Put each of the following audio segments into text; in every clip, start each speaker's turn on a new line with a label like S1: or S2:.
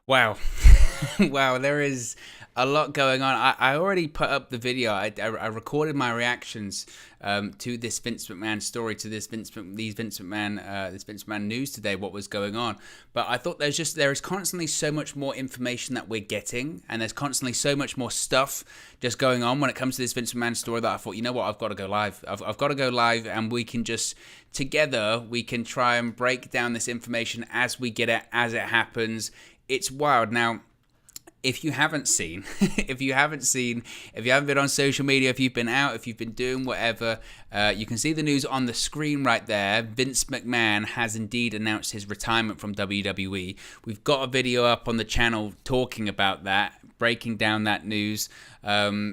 S1: Wow. Wow, there is a lot going on. I already put up the video. I recorded my reactions to this Vince McMahon story, to this Vince McMahon news today, what was going on. But I thought there is constantly so much more information that we're getting, and there's constantly so much more stuff just going on when it comes to this Vince McMahon story, that I thought, you know what, I've got to go live. I've got to go live, and we can just together we can try and break down this information as we get it, as it happens. It's wild. Now, if you haven't seen, if you haven't been on social media, if you've been out, if you've been doing whatever, you can see the news on the screen right there. Vince McMahon has indeed announced his retirement from WWE. We've got a video up on the channel talking about that, breaking down that news.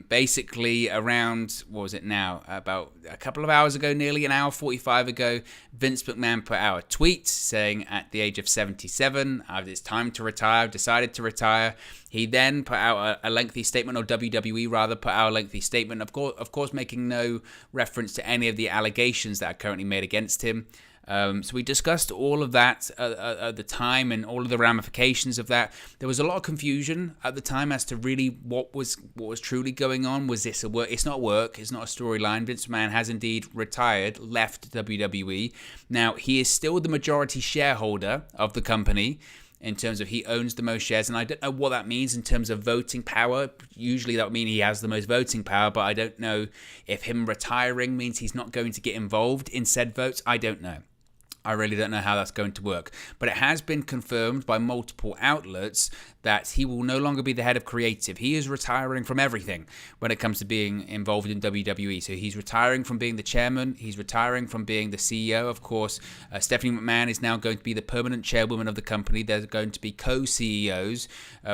S1: Basically around, what was it now, about a couple of hours ago, nearly an hour 45 ago, Vince McMahon put out a tweet saying at the age of 77, it's time to retire, I've decided to retire. He then put out a lengthy statement, or WWE rather put out a lengthy statement, of course making no reference to any of the allegations that are currently made against him. So we discussed all of that at the time, and all of the ramifications of that. There was a lot of confusion at the time as to really what was truly going on. Was this a work? It's not work. It's not a storyline. Vince McMahon has indeed retired, left WWE. Now, he is still the majority shareholder of the company, in terms of he owns the most shares, and I don't know what that means in terms of voting power. Usually that would mean he has the most voting power, but I don't know if him retiring means he's not going to get involved in said votes. I don't know. I really don't know how that's going to work. But it has been confirmed by multiple outlets that he will no longer be the head of creative. He is retiring from everything when it comes to being involved in WWE. So he's retiring from being the chairman. He's retiring from being the CEO. Of course, Stephanie McMahon is now going to be the permanent chairwoman of the company. They're going to be co-CEOs,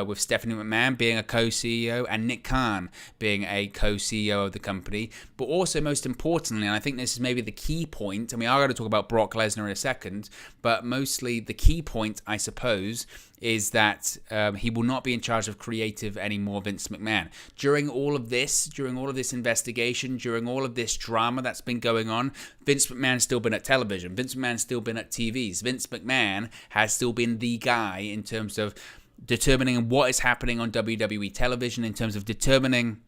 S1: with Stephanie McMahon being a co-CEO and Nick Khan being a co-CEO of the company. But also, most importantly, and I think this is maybe the key point, and we are going to talk about Brock Lesnar in a second, but mostly the key point, I suppose, is that he will not be in charge of creative anymore, Vince McMahon. During all of this investigation, during all of this drama that's been going on, Vince McMahon's still been at television. Vince McMahon's still been at TVs. Vince McMahon has still been the guy in terms of determining what is happening on WWE television, in terms of determining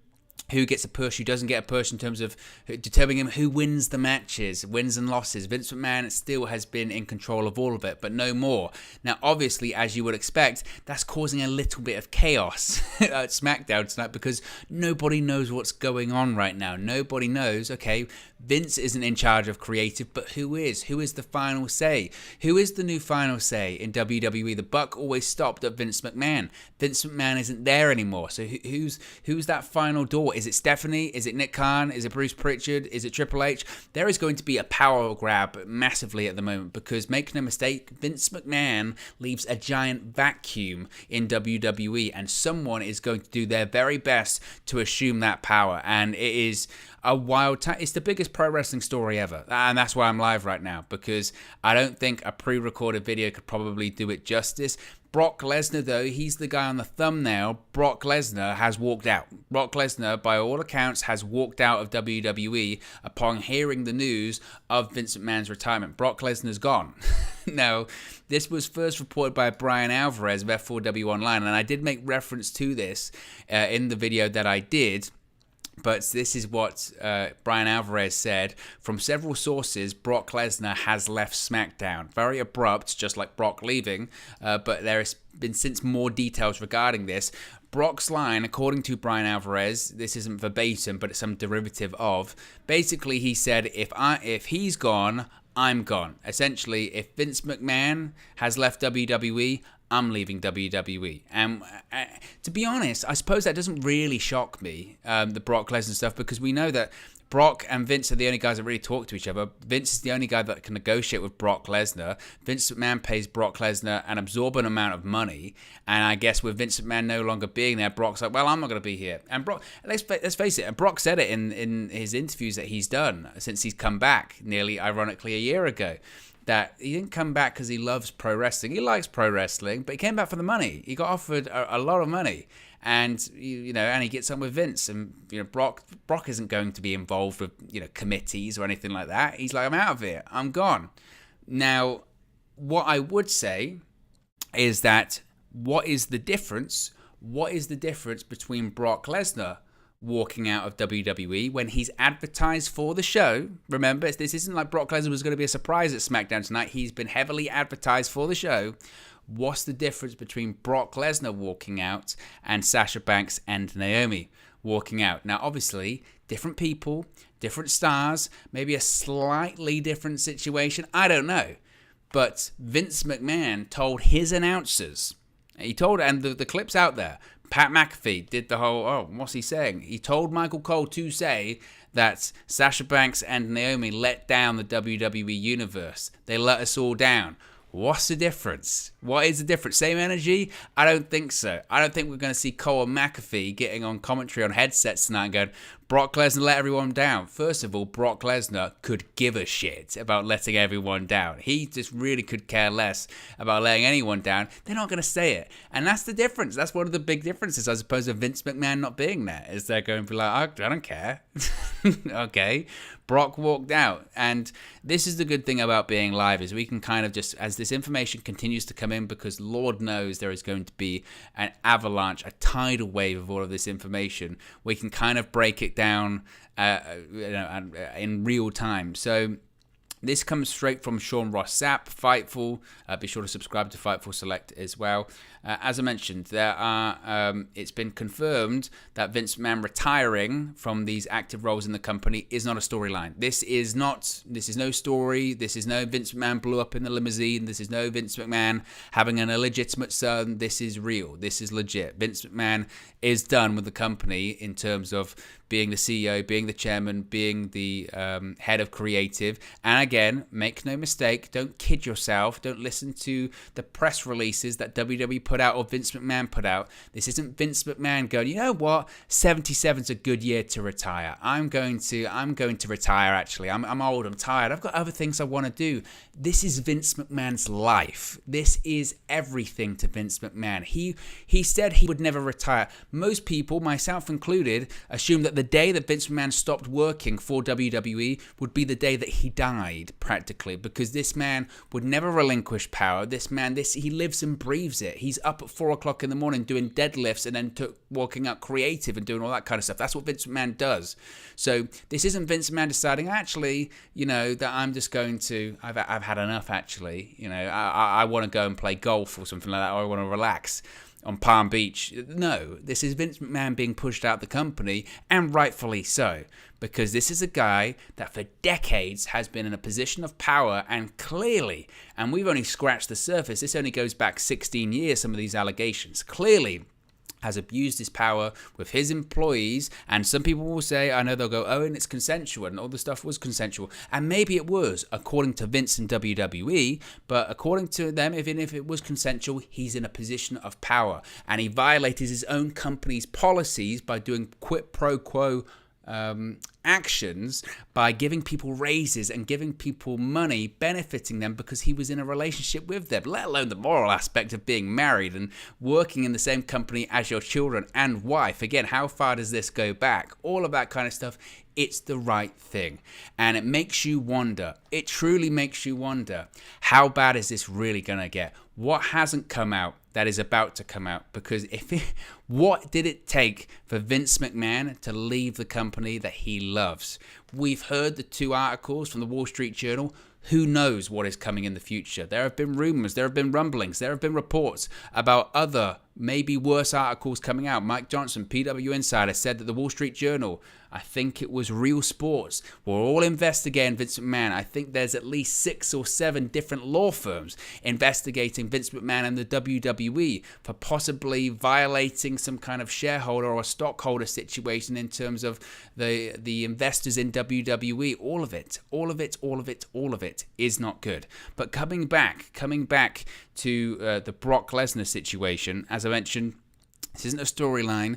S1: who gets a push, who doesn't get a push, in terms of determining who wins the matches, wins and losses. Vince McMahon still has been in control of all of it, but no more. Now, obviously, as you would expect, that's causing a little bit of chaos at SmackDown tonight, because nobody knows what's going on right now. Nobody knows, okay, Vince isn't in charge of creative, but who is? Who is the final say? Who is the new final say in WWE? The buck always stopped at Vince McMahon. Vince McMahon isn't there anymore. So who's that final door? Is it Stephanie? Is it Nick Khan? Is it Bruce Pritchard? Is it Triple H? There is going to be a power grab massively at the moment, because make no mistake, Vince McMahon leaves a giant vacuum in WWE, and someone is going to do their very best to assume that power. And it is a wild time. It's the biggest pro wrestling story ever, and that's why I'm live right now, because I don't think a pre-recorded video could probably do it justice. Brock Lesnar, though, he's the guy on the thumbnail. Brock Lesnar has walked out. Brock Lesnar, by all accounts, has walked out of WWE upon hearing the news of Vince McMahon's retirement. Brock Lesnar's gone. Now, this was first reported by Brian Alvarez of F4W Online, and I did make reference to this in the video that I did. But this is what Brian Alvarez said. From several sources, Brock Lesnar has left SmackDown. Very abrupt, just like Brock leaving. But there has been since more details regarding this. Brock's line, according to Brian Alvarez, this isn't verbatim, but it's some derivative of. Basically, he said, if he's gone, I'm gone. Essentially, if Vince McMahon has left WWE, I'm leaving WWE. And to be honest, I suppose that doesn't really shock me, the Brock Lesnar stuff, because we know that Brock and Vince are the only guys that really talk to each other. Vince is the only guy that can negotiate with Brock Lesnar. Vince McMahon pays Brock Lesnar an absorbent amount of money. And I guess with Vince McMahon no longer being there, Brock's like, well, I'm not going to be here. And Brock, let's face it, and Brock said it in his interviews that he's done since he's come back, nearly ironically a year ago, that he didn't come back because he loves pro wrestling. He likes pro wrestling, but he came back for the money. He got offered a lot of money. And and he gets on with Vince, and Brock isn't going to be involved with committees or anything like that. He's like, I'm out of here, I'm gone. Now, what I would say is that what is the difference? What is the difference between Brock Lesnar walking out of WWE when he's advertised for the show? Remember, this isn't like Brock Lesnar was going to be a surprise at SmackDown tonight. He's been heavily advertised for the show. What's the difference between Brock Lesnar walking out and Sasha Banks and Naomi walking out? Now, obviously, different people, different stars, maybe a slightly different situation. I don't know. But Vince McMahon told his announcers, and the clip's out there, Pat McAfee did the whole, what's he saying? He told Michael Cole to say that Sasha Banks and Naomi let down the WWE universe. They let us all down. What's the difference? What is the difference? Same energy? I don't think so. I don't think we're going to see Cole and McAfee getting on commentary on headsets tonight and going, Brock Lesnar let everyone down. First of all, Brock Lesnar could give a shit about letting everyone down. He just really could care less about letting anyone down. They're not going to say it. And that's the difference. That's one of the big differences as opposed to Vince McMahon not being there. Is they're going to be like, I don't care. Okay. Brock walked out. And this is the good thing about being live is we can kind of just, as this information continues to come in, because Lord knows there is going to be an avalanche, a tidal wave of all of this information, we can kind of break it down in real time. So this comes straight from Sean Ross Sapp, Fightful. Be sure to subscribe to Fightful Select as well. As I mentioned, it's been confirmed that Vince McMahon retiring from these active roles in the company is not a storyline. This is no story. This is no Vince McMahon blew up in the limousine. This is no Vince McMahon having an illegitimate son. This is real. This is legit. Vince McMahon is done with the company in terms of being the CEO, being the chairman, being the head of creative. And again, make no mistake, don't kid yourself. Don't listen to the press releases that WWE put out or Vince McMahon put out. This isn't Vince McMahon going, you know what, 77's a good year to retire. I'm going to retire actually. I'm old, I'm tired. I've got other things I want to do. This is Vince McMahon's life. This is everything to Vince McMahon. He said he would never retire. Most people, myself included, assume that the day that Vince McMahon stopped working for WWE would be the day that he died, practically, because this man would never relinquish power. He lives and breathes it. He's up at 4 o'clock in the morning doing deadlifts and then walking out creative and doing all that kind of stuff. That's what Vince McMahon does. So this isn't Vince McMahon deciding, actually, that I'm just going to, I've had enough, actually. I want to go and play golf or something like that, or I want to relax on Palm Beach. No, this is Vince McMahon being pushed out of the company, and rightfully so, because this is a guy that for decades has been in a position of power, and clearly, and we've only scratched the surface, this only goes back 16 years, some of these allegations, clearly has abused his power with his employees, and some people will say, I know they'll go, and it's consensual, and all the stuff was consensual, and maybe it was, according to Vince and WWE, but according to them, even if it was consensual, he's in a position of power, and he violated his own company's policies by doing quid pro quo actions by giving people raises and giving people money, benefiting them because he was in a relationship with them, let alone the moral aspect of being married and working in the same company as your children and wife. Again, how far does this go back? All of that kind of stuff. It's the right thing. And it makes you wonder, it truly makes you wonder, how bad is this really going to get? What hasn't come out that is about to come out? Because what did it take for Vince McMahon to leave the company that he loves? We've heard the 2 articles from the Wall Street Journal. Who knows what is coming in the future? There have been rumors, there have been rumblings, there have been reports about other, maybe worse articles coming out. Mike Johnson, PW Insider, said that the Wall Street Journal, I think it was Real Sports, were all investigating Vince McMahon. I think there's at least 6 or 7 different law firms investigating Vince McMahon and the WWE for possibly violating some kind of shareholder or stockholder situation in terms of the investors in WWE. All of it is not good. But coming back to the Brock Lesnar situation, as I mentioned, this isn't a storyline.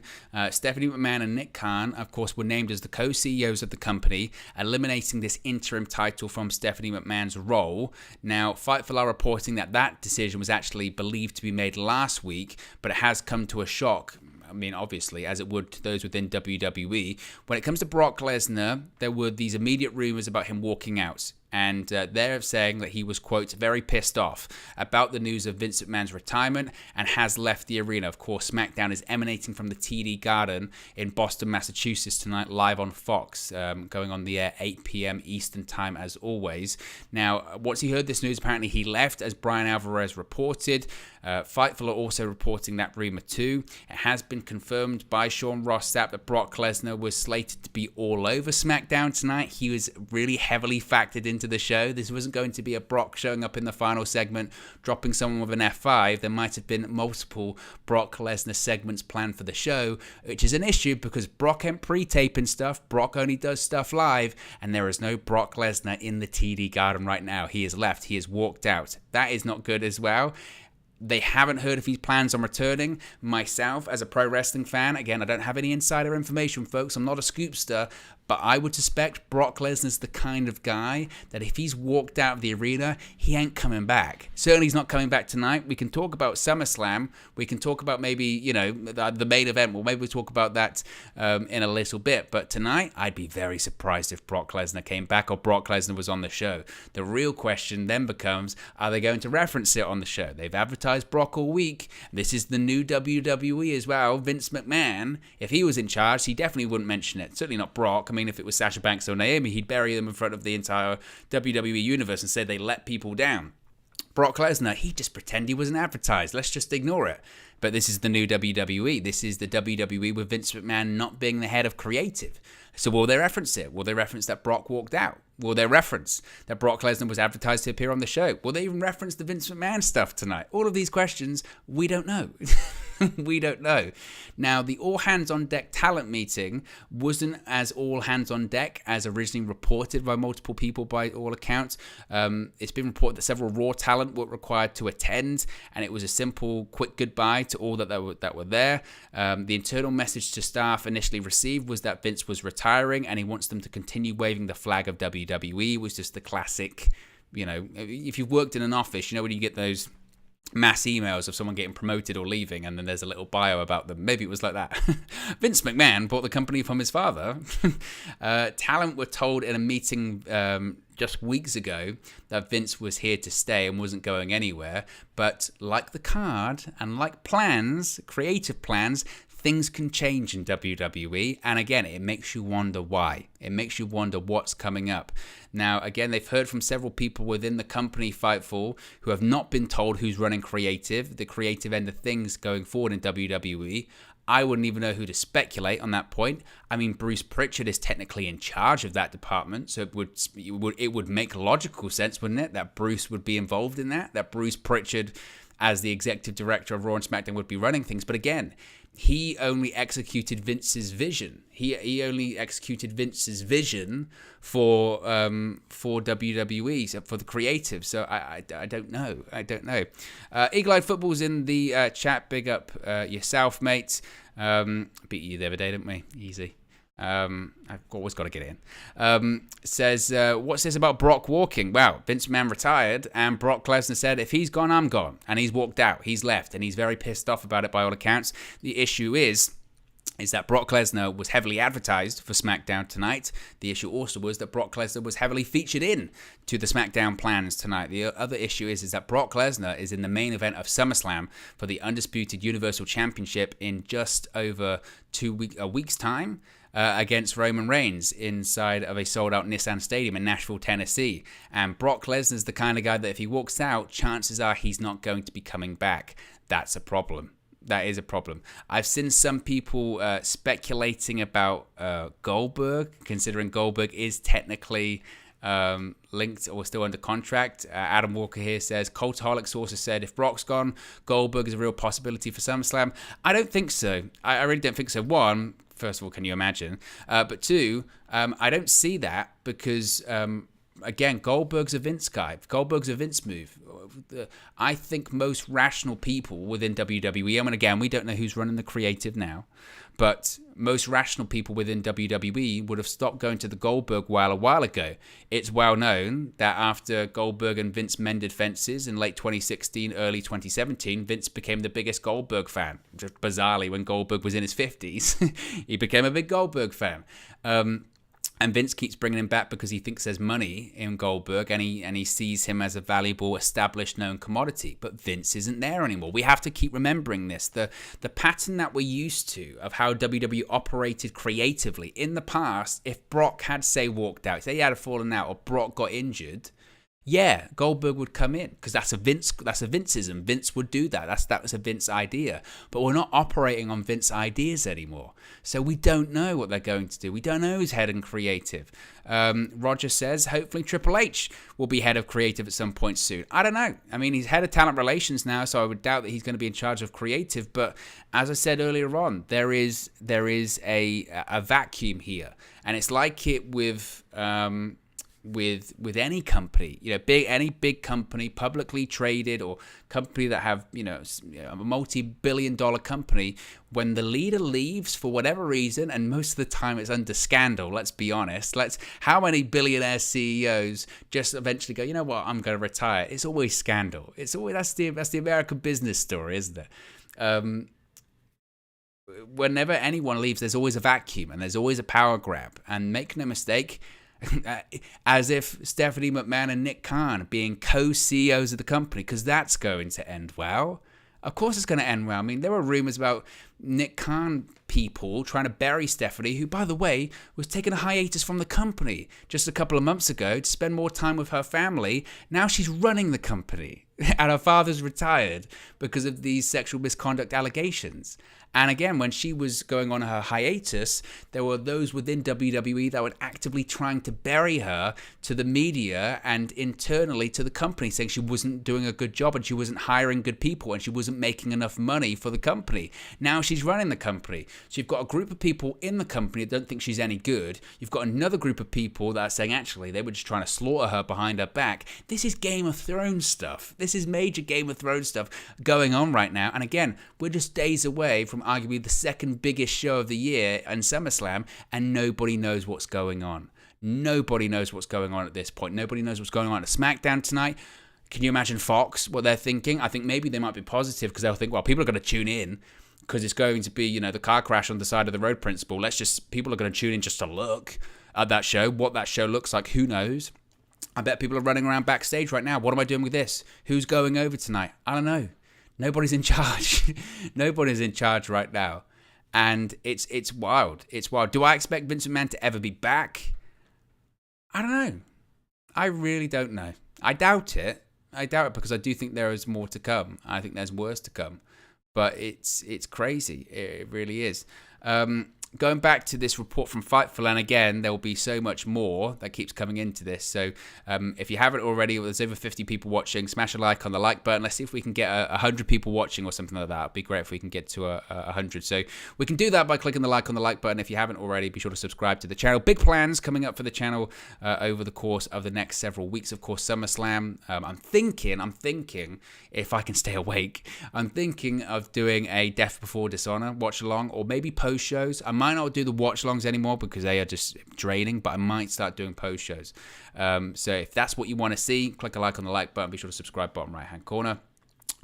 S1: Stephanie McMahon and Nick Khan, of course, were named as the co-CEOs of the company, eliminating this interim title from Stephanie McMahon's role. Now, Fightful are reporting that decision was actually believed to be made last week, but it has come to a shock. I mean, obviously, as it would to those within WWE. When it comes to Brock Lesnar, there were these immediate rumors about him walking out. and they're saying that he was, quote, very pissed off about the news of Vince McMahon's retirement and has left the arena. Of course, SmackDown is emanating from the TD Garden in Boston, Massachusetts tonight, live on Fox, going on the air 8 p.m. Eastern time as always. Now, once he heard this news, apparently he left, as Brian Alvarez reported. Fightful are also reporting that rumor too. It has been confirmed by Sean Ross Sapp that Brock Lesnar was slated to be all over SmackDown tonight. He was really heavily factored into the show. This wasn't going to be a Brock showing up in the final segment, dropping someone with an F5. There might have been multiple Brock Lesnar segments planned for the show, which is an issue because Brock ain't pre-taping stuff. Brock only does stuff live, and there is no Brock Lesnar in the TD Garden right now. He has left. He has walked out. That is not good as well. They haven't heard if he plans on returning. Myself, as a pro wrestling fan, again, I don't have any insider information, folks. I'm not a scoopster, but I would suspect Brock Lesnar's the kind of guy that if he's walked out of the arena, he ain't coming back. Certainly he's not coming back tonight. We can talk about SummerSlam. We can talk about maybe, the main event. Well, maybe we'll talk about that in a little bit. But tonight, I'd be very surprised if Brock Lesnar came back or Brock Lesnar was on the show. The real question then becomes, are they going to reference it on the show? They've advertised Brock all week. This is the new WWE as well. Vince McMahon, if he was in charge, he definitely wouldn't mention it. Certainly not Brock. I mean, if it was Sasha Banks or Naomi, he'd bury them in front of the entire WWE universe and say they let people down. Brock Lesnar, he'd just pretend he wasn't advertised. Let's just ignore it. But this is the new WWE. This is the WWE with Vince McMahon not being the head of creative. So will they reference it? Will they reference that Brock walked out? Will they reference that Brock Lesnar was advertised to appear on the show? Will they even reference the Vince McMahon stuff tonight? All of these questions, we don't know. We don't know. Now, the All Hands on Deck talent meeting wasn't as all hands on deck as originally reported by multiple people by all accounts. It's been reported that several Raw talent were required to attend, and it was a simple, quick goodbye to all that were there. The internal message to staff initially received was that Vince was retiring, and he wants them to continue waving the flag of WWE. It was just the classic, if you've worked in an office, when you get those mass emails of someone getting promoted or leaving, and then there's a little bio about them. Maybe it was like that. Vince McMahon bought the company from his father. Talent were told in a meeting just weeks ago that Vince was here to stay and wasn't going anywhere. But like the card and like plans, creative plans, things can change in WWE, and again, it makes you wonder why. It makes you wonder what's coming up. Now, again, they've heard from several people within the company, Fightful, who have not been told who's running the creative end of things going forward in WWE. I wouldn't even know who to speculate on that point. I mean, Bruce Pritchard is technically in charge of that department, so it would make logical sense, wouldn't it, that Bruce would be involved in that Bruce Pritchard, as the executive director of Raw and SmackDown, would be running things. But again, he only executed Vince's vision. He only executed Vince's vision for WWE, so for the creative. So I don't know. Eagle-Eyed Football's in the chat. Big up yourself, mate. Beat you the other day, didn't we? Easy. I've always got to get in. Says, what's this about Brock walking? Well, Vince McMahon retired, and Brock Lesnar said, if he's gone, I'm gone. And he's walked out. He's left, and he's very pissed off about it by all accounts. The issue is that Brock Lesnar was heavily advertised for SmackDown tonight. The issue also was that Brock Lesnar was heavily featured in to the SmackDown plans tonight. The other issue is that Brock Lesnar is in the main event of Summerslam for the Undisputed Universal Championship in just over a week's time. Against Roman Reigns inside of a sold-out Nissan Stadium in Nashville, Tennessee. And Brock Lesnar's the kind of guy that if he walks out, chances are he's not going to be coming back. That's a problem. That is a problem. I've seen some people speculating about Goldberg, considering Goldberg is technically linked or still under contract. Adam Walker here says, Cultaholic sources said, if Brock's gone, Goldberg is a real possibility for SummerSlam. I don't think so. I really don't think so. One, first of all, can you imagine? But two, I don't see that because, again, Goldberg's a Vince guy. Goldberg's a Vince move. I think most rational people within WWE, and again, we don't know who's running the creative now, but most rational people within WWE would have stopped going to the Goldberg a while ago. It's well known that after Goldberg and Vince mended fences in late 2016, early 2017, Vince became the biggest Goldberg fan. Just bizarrely, when Goldberg was in his 50s, he became a big Goldberg fan. And Vince keeps bringing him back because he thinks there's money in Goldberg, and he sees him as a valuable, established, known commodity. But Vince isn't there anymore. We have to keep remembering this. The pattern that we're used to of how WWE operated creatively in the past, if Brock had, say, walked out, say he had fallen out, or Brock got injured, yeah, Goldberg would come in because that's a Vinceism. Vince would do that. That was a Vince idea. But we're not operating on Vince ideas anymore. So we don't know what they're going to do. We don't know who's head and creative. Roger says hopefully Triple H will be head of creative at some point soon. I don't know. I mean, he's head of talent relations now, so I would doubt that he's going to be in charge of creative. But as I said earlier on, there is a vacuum here, and it's like it with any company, any big company, publicly traded, or company that have, a multi-billion-dollar company. When the leader leaves for whatever reason, and most of the time it's under scandal, let's be honest. How many billionaire CEOs just eventually go, you know what, I'm going to retire? It's always scandal. That's the American business story, isn't it? Whenever anyone leaves, there's always a vacuum and there's always a power grab. And make no mistake, as if Stephanie McMahon and Nick Khan being co-CEOs of the company, because that's going to end well. Of course it's going to end well. I mean, there were rumors about Nick Khan people trying to bury Stephanie, who, by the way, was taking a hiatus from the company just a couple of months ago to spend more time with her family. Now she's running the company, and her father's retired because of these sexual misconduct allegations. And again, when she was going on her hiatus, there were those within WWE that were actively trying to bury her to the media and internally to the company, saying she wasn't doing a good job and she wasn't hiring good people and she wasn't making enough money for the company. Now she's running the company. So you've got a group of people in the company that don't think she's any good. You've got another group of people that are saying, actually, they were just trying to slaughter her behind her back. This is Game of Thrones stuff. This is major Game of Thrones stuff going on right now. And again, we're just days away from arguably the second biggest show of the year in SummerSlam, and nobody knows what's going on. Nobody knows what's going on at this point. Nobody knows what's going on at SmackDown tonight. Can you imagine Fox, what they're thinking? I think maybe they might be positive because they'll think, well, people are going to tune in because it's going to be, the car crash on the side of the road principle. People are going to tune in just to look at that show. What that show looks like, who knows? I bet people are running around backstage right now. What am I doing with this? Who's going over tonight? I don't know. Nobody's in charge. Nobody's in charge right now. And it's wild. It's wild. Do I expect Vince McMahon to ever be back? I don't know. I really don't know. I doubt it. Because I do think there is more to come. I think there's worse to come. But it's crazy. It really is. Going back to this report from Fightful, and again, there will be so much more that keeps coming into this. So if you haven't already, there's over 50 people watching. Smash a like on the like button. Let's see if we can get 100 people watching or something like that. It'd be great if we can get to 100. So we can do that by clicking the like on the like button. If you haven't already, be sure to subscribe to the channel. Big plans coming up for the channel over the course of the next several weeks. Of course, SummerSlam. I'm thinking, if I can stay awake, I'm thinking of doing a Death Before Dishonor watch along, or maybe post shows. I might not do the watch alongs anymore because they are just draining, but I might start doing post shows. So if that's what you want to see, click a like on the like button. Be sure to subscribe, bottom right hand corner.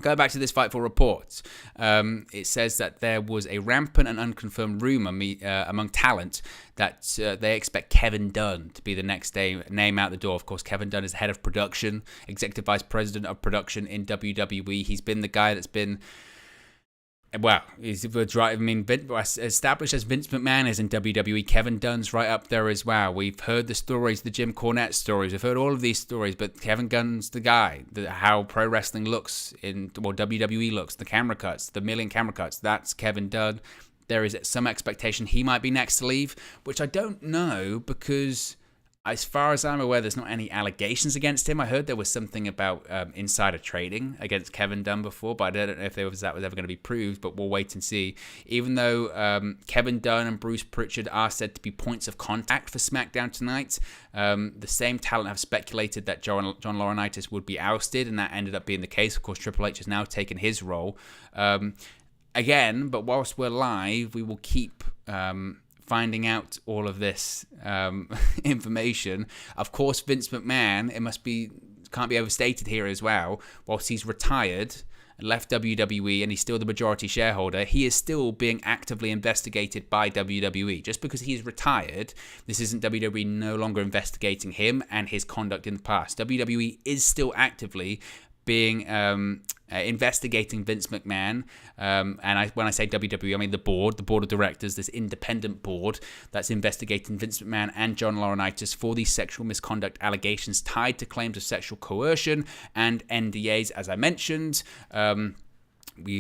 S1: Going back to this Fightful report, it says that there was a rampant and unconfirmed rumor among talent that they expect Kevin Dunn to be the nenext name out the door. Of course, Kevin Dunn is the head of production, executive vice president of production in WWE. He's been the guy that's been, well, he's established as Vince McMahon is in WWE. Kevin Dunn's right up there as well. We've heard the stories, the Jim Cornette stories. We've heard all of these stories, but Kevin Dunn's the guy. How pro wrestling looks WWE looks, the camera cuts, the million camera cuts. That's Kevin Dunn. There is some expectation he might be next to leave, which I don't know because, as far as I'm aware, there's not any allegations against him. I heard there was something about insider trading against Kevin Dunn before, but I don't know if that was ever going to be proved, but we'll wait and see. Even though Kevin Dunn and Bruce Pritchard are said to be points of contact for SmackDown tonight, the same talent have speculated that John Laurinaitis would be ousted, and that ended up being the case. Of course, Triple H has now taken his role. Again, but whilst we're live, we will keep finding out all of this information. Of course, Vince McMahon, can't be overstated here as well, whilst he's retired, left WWE and he's still the majority shareholder, he is still being actively investigated by WWE. Just because he's retired, this isn't WWE no longer investigating him and his conduct in the past. WWE is still actively being investigating Vince McMahon, and when I say WWE, I mean the board of directors, this independent board that's investigating Vince McMahon and John Laurinaitis for these sexual misconduct allegations tied to claims of sexual coercion and NDAs, as I mentioned.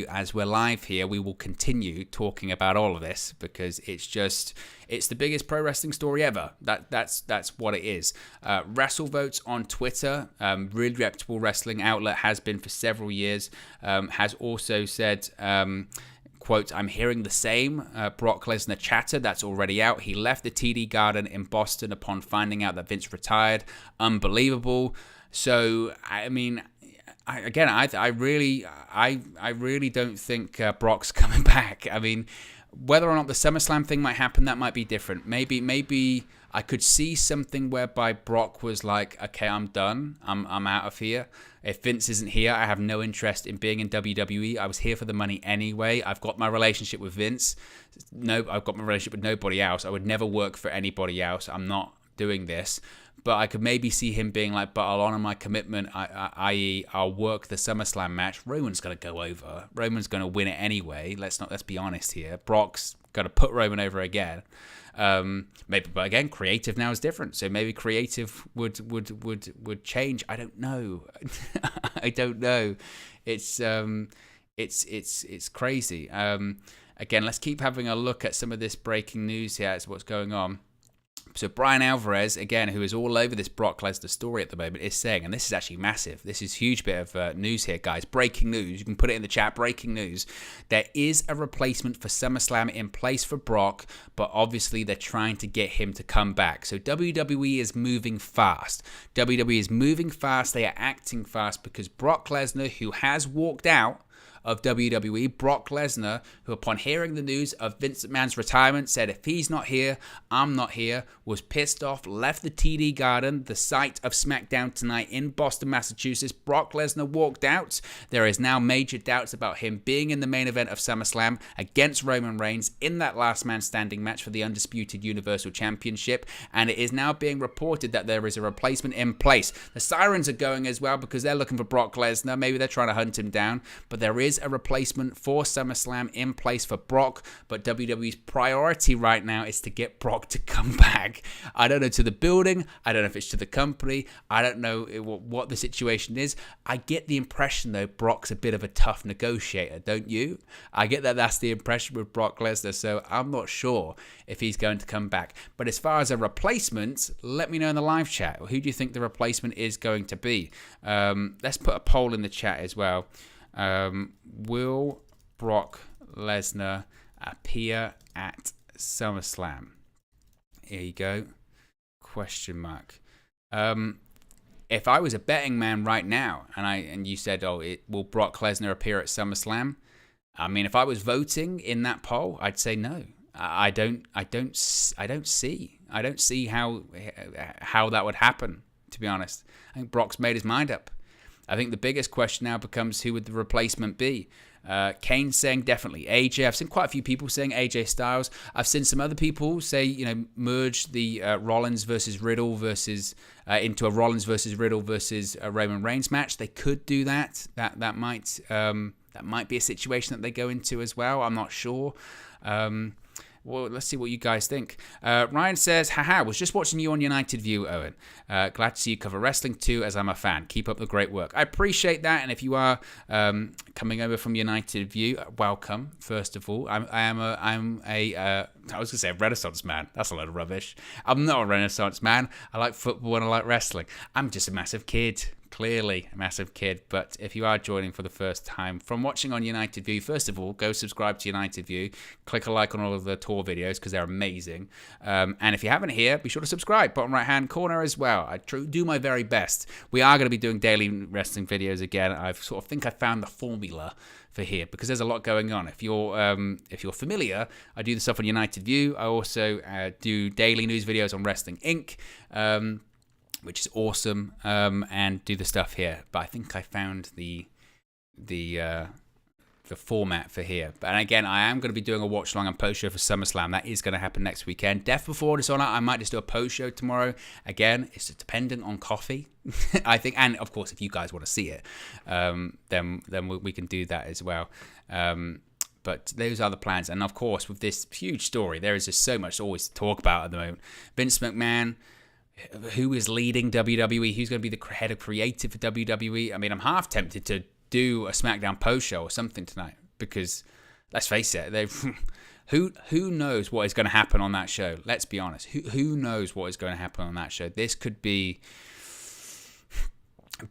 S1: As we're live here, we will continue talking about all of this because it's the biggest pro wrestling story ever. That's what it is. WrestleVotes on Twitter, really reputable wrestling outlet, has been for several years, has also said, quote, "I'm hearing the same Brock Lesnar chatter that's already out. He left the TD Garden in Boston upon finding out that Vince retired. Unbelievable." So, I mean, I really don't think Brock's coming back. I mean, whether or not the SummerSlam thing might happen, that might be different. Maybe I could see something whereby Brock was like, okay, I'm done. I'm out of here. If Vince isn't here, I have no interest in being in WWE. I was here for the money anyway. I've got my relationship with Vince. No, I've got my relationship with nobody else. I would never work for anybody else. I'm not doing this. But I could maybe see him being like, but I'll honor my commitment, i.e. I'll work the SummerSlam match. Roman's going to go over. Roman's going to win it anyway. Let's be honest here. Brock's going to put Roman over again. Maybe, but again, creative now is different. So maybe creative would change. I don't know. I don't know. It's crazy. Again, let's keep having a look at some of this breaking news here as what's going on. So Brian Alvarez, again, who is all over this Brock Lesnar story at the moment, is saying, and this is actually massive, this is a huge bit of news here, guys, breaking news, you can put it in the chat, breaking news, there is a replacement for SummerSlam in place for Brock, but obviously they're trying to get him to come back. So WWE is moving fast. WWE is moving fast, they are acting fast, because Brock Lesnar, who has walked out of WWE, Brock Lesnar, who upon hearing the news of Vince McMahon's retirement said, if he's not here, I'm not here, was pissed off, left the TD Garden, the site of SmackDown tonight in Boston, Massachusetts. Brock Lesnar walked out. There is now major doubts about him being in the main event of SummerSlam against Roman Reigns in that last man standing match for the undisputed Universal Championship, and it is now being reported that there is a replacement in place. The sirens are going as well because they're looking for Brock Lesnar. Maybe they're trying to hunt him down, but there is a replacement for SummerSlam in place for Brock, but WWE's priority right now is to get Brock to come back. I don't know to the building, I don't know if it's to the company, I don't know what the situation is. I get the impression though Brock's a bit of a tough negotiator, don't you? I get that that's the impression with Brock Lesnar, so I'm not sure if he's going to come back. But as far as a replacement, let me know in the live chat. Who do you think the replacement is going to be? Let's put a poll in the chat as well. Will Brock Lesnar appear at SummerSlam? Here you go. Question mark. If I was a betting man right now, and you said, will Brock Lesnar appear at SummerSlam? I mean, if I was voting in that poll, I'd say no. I don't see how that would happen. To be honest, I think Brock's made his mind up. I think the biggest question now becomes who would the replacement be? Kane's saying definitely AJ. I've seen quite a few people saying AJ Styles. I've seen some other people say, merge the Rollins versus Riddle into a Rollins versus Riddle versus a Roman Reigns match. They could do that. That might be a situation that they go into as well. I'm not sure. Well, let's see what you guys think. Ryan says, haha, was just watching you on United View, Owen. Glad to see you cover wrestling too, as I'm a fan. Keep up the great work. I appreciate that, and if you are coming over from United View, welcome, first of all. I was going to say a Renaissance man. That's a load of rubbish. I'm not a Renaissance man. I like football and I like wrestling. I'm just a massive kid. Clearly a massive kid, but if you are joining for the first time from watching on United View, first of all, go subscribe to United View, click a like on all of the tour videos because they're amazing, and if you haven't here, be sure to subscribe, bottom right hand corner as well. I do my very best. We are going to be doing daily wrestling videos again. I think I found the formula for here because there's a lot going on. If you're familiar, I do the stuff on United View. I also do daily news videos on Wrestling Inc., which is awesome, and do the stuff here. But I think I found the the format for here. But again, I am going to be doing a watch long and post show for SummerSlam. That is going to happen next weekend. Death Before Dishonor, I might just do a post show tomorrow. Again, it's dependent on coffee, I think, and of course, if you guys want to see it, then we can do that as well. But those are the plans, and of course, with this huge story, there is just so much always to talk about at the moment. Vince McMahon, who is leading WWE? Who's going to be the head of creative for WWE? I mean, I'm half tempted to do a SmackDown post show or something tonight, because let's face it, who knows what is going to happen on that show? Let's be honest. Who knows what is going to happen on that show? This could be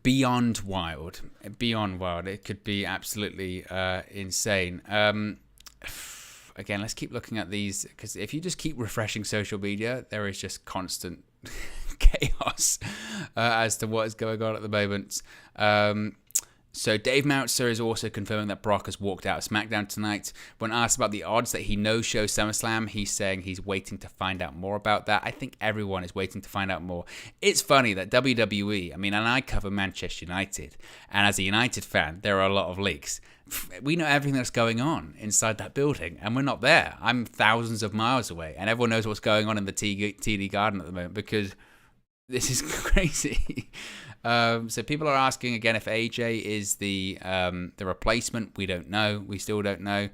S1: beyond wild. It could be absolutely insane. Again, let's keep looking at these, because if you just keep refreshing social media, there is just constant chaos as to what is going on at the moment. So Dave Meltzer is also confirming that Brock has walked out of SmackDown tonight. When asked about the odds that he no-shows SummerSlam, he's saying he's waiting to find out more about that. I think everyone is waiting to find out more. It's funny that WWE, I mean, and I cover Manchester United, and as a United fan, there are a lot of leaks. We know everything that's going on inside that building, and we're not there. I'm thousands of miles away, and everyone knows what's going on in the TD Garden at the moment, because this is crazy. So people are asking again if AJ is the replacement. We don't know. We still don't know.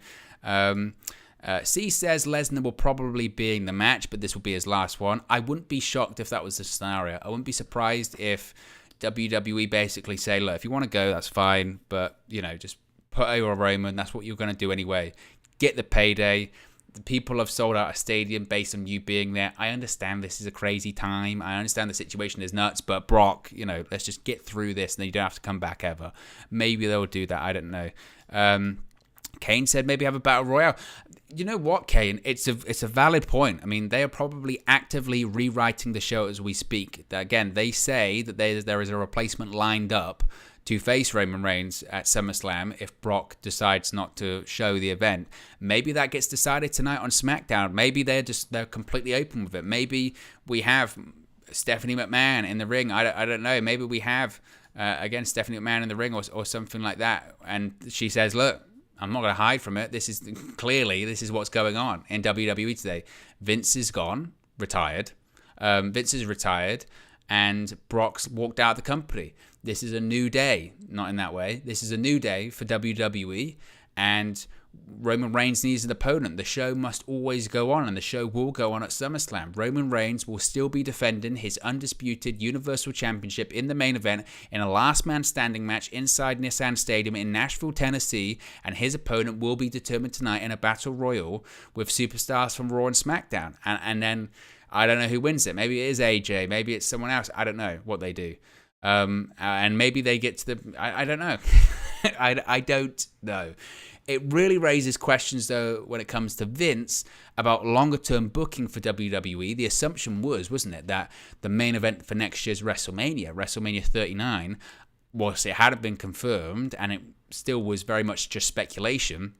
S1: C says Lesnar will probably be in the match, but this will be his last one. I wouldn't be shocked if that was the scenario. I wouldn't be surprised if WWE basically say, look, if you want to go, that's fine, but just put over Roman. That's what you're going to do anyway. Get the payday. The people have sold out a stadium based on you being there. I understand this is a crazy time. I understand the situation is nuts, but Brock, let's just get through this and then you don't have to come back ever. Maybe they'll do that. I don't know. Kane said maybe have a battle royale. You know what, Kane? It's a valid point. I mean, they are probably actively rewriting the show as we speak. Again, they say that there is a replacement lined up to face Roman Reigns at SummerSlam if Brock decides not to show the event. Maybe that gets decided tonight on SmackDown. Maybe they're completely open with it. Maybe we have Stephanie McMahon in the ring. I don't know. Maybe we have again Stephanie McMahon in the ring or something like that. And she says, "Look, I'm not going to hide from it. This is what's going on in WWE today. Vince is gone, retired. Vince is retired, and Brock's walked out of the company. This is a new day. Not in that way. This is a new day for WWE, and Roman Reigns needs an opponent. The show must always go on, and the show will go on at SummerSlam. Roman Reigns will still be defending his undisputed Universal Championship in the main event in a last man standing match inside Nissan Stadium in Nashville, Tennessee, and his opponent will be determined tonight in a battle royal with superstars from Raw and SmackDown. And then I don't know who wins it. Maybe it is AJ. Maybe it's someone else. I don't know what they do. And maybe they get to the... I don't know. I don't know. It really raises questions, though, when it comes to Vince about longer-term booking for WWE. The assumption wasn't it, that the main event for next year's WrestleMania 39, whilst it hadn't been confirmed and it still was very much just speculation,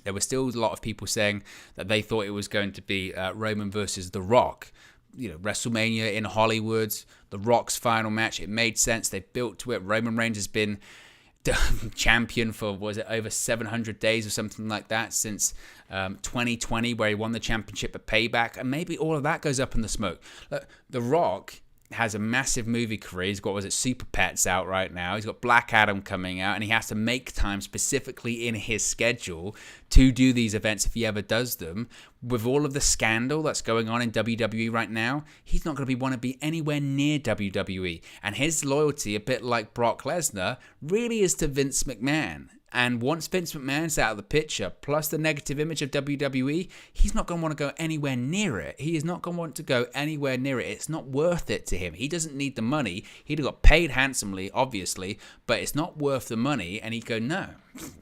S1: there were still a lot of people saying that they thought it was going to be Roman versus The Rock. WrestleMania in Hollywood, The Rock's final match. It made sense. They built to it. Roman Reigns has been champion for, over 700 days or something like that since 2020, where he won the championship at Payback. And maybe all of that goes up in the smoke. Look, The Rock has a massive movie career. He's got, Super Pets out right now. He's got Black Adam coming out, and he has to make time specifically in his schedule to do these events if he ever does them. With all of the scandal that's going on in WWE right now, he's not going to want to be anywhere near WWE. And his loyalty, a bit like Brock Lesnar, really is to Vince McMahon. And once Vince McMahon's out of the picture, plus the negative image of WWE, he's not going to want to go anywhere near it. He is not going to want to go anywhere near it. It's not worth it to him. He doesn't need the money. He'd have got paid handsomely, obviously, but it's not worth the money. And he'd go, no,